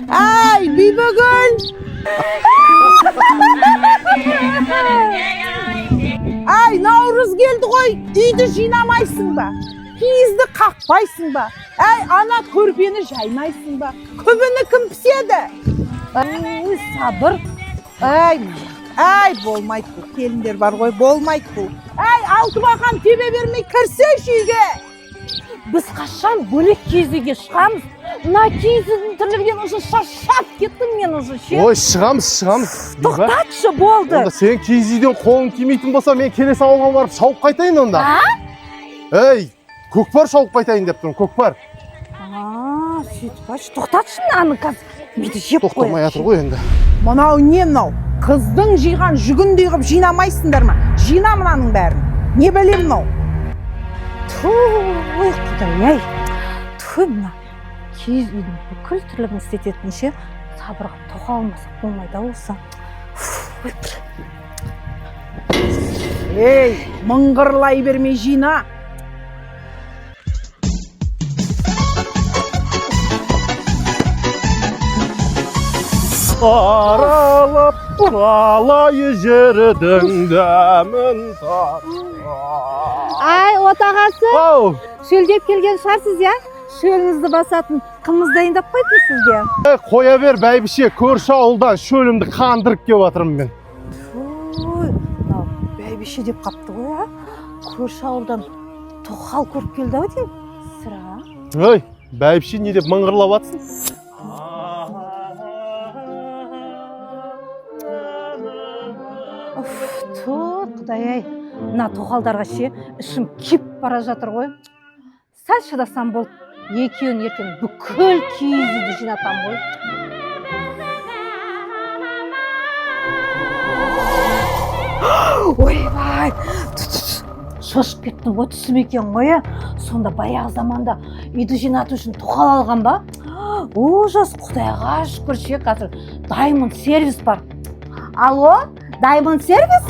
Ай, Бибігүл! Ай, Наурыз келді ғой, үйді жинамайсың ба? Киізді қақпайсың ба? Ай, ана көрпені жаймайсың ба? Күбіні кім піседі? Ай, сабыр. Ай, болмайды бұл. Келіндер бар ғой, болмайды бұл. Ай, алтыбақан тебе бермей кірсеші үйге. Біз қашан бөлек кезеге шығамыз? Мына киіздің түрлерген уже шаршап кеттім мен уже ше. Ой, шығамыз. Тоқтатшы, болды. Онда сен киіз үйден қолың тимейтін болса, мен келесі ауылға барып шауып қайтайын онда. Ей, көкпар шауып қайтайын деп тұрмын, көкпар. Сөйтіп айтшы, тоқтатшы мынаны қазір. Мені жеп қояды. Тоқтамай жатыр ғой енді. Мынау не мынау? Қыздың жиған жүгіндей қып жинамайсыңдар ма? Жина мынаның бәрін. Не білем мынау? Ой, құдай-ай. Мына киіз үйдің бүкіл тірлігін істететінше сабырға тоқа алмасақ болмайды осы. Ей, мыңғырлай бермей жина. Аралап бұралай жердің дәмін татса. Ай, отағасы, Ау, шөлдеп келген шығарсыз, я? Шөліңізді басатын қымыз дайындап қойды сізге. қоя бер бәйбіше, көрші ауылдан шөлімді қандырып кеп жатырмын мен. Ой, мынау бәйбіше деп қапты ғой, көрші ауылдан тоқал көріп келді ау деймін. Сыра. Ой, бәйбіше не деп мыңғырлап жатсың? Құдай-ай, мына тоқалдарға ше, ішім кеп бара жатыр ғой. Сәл шыдасам болды, екеуін ертең бүкіл киіз үйді жинатам ғой. Ойбай, шошып кеттім ғой, түсім екен ғой. Сонда баяғы заманда үйді жинату үшін тоқал алған ба? Ужас, құдайға шүкір ше, қазір Diamond сервис бар. Алло, Diamond сервис?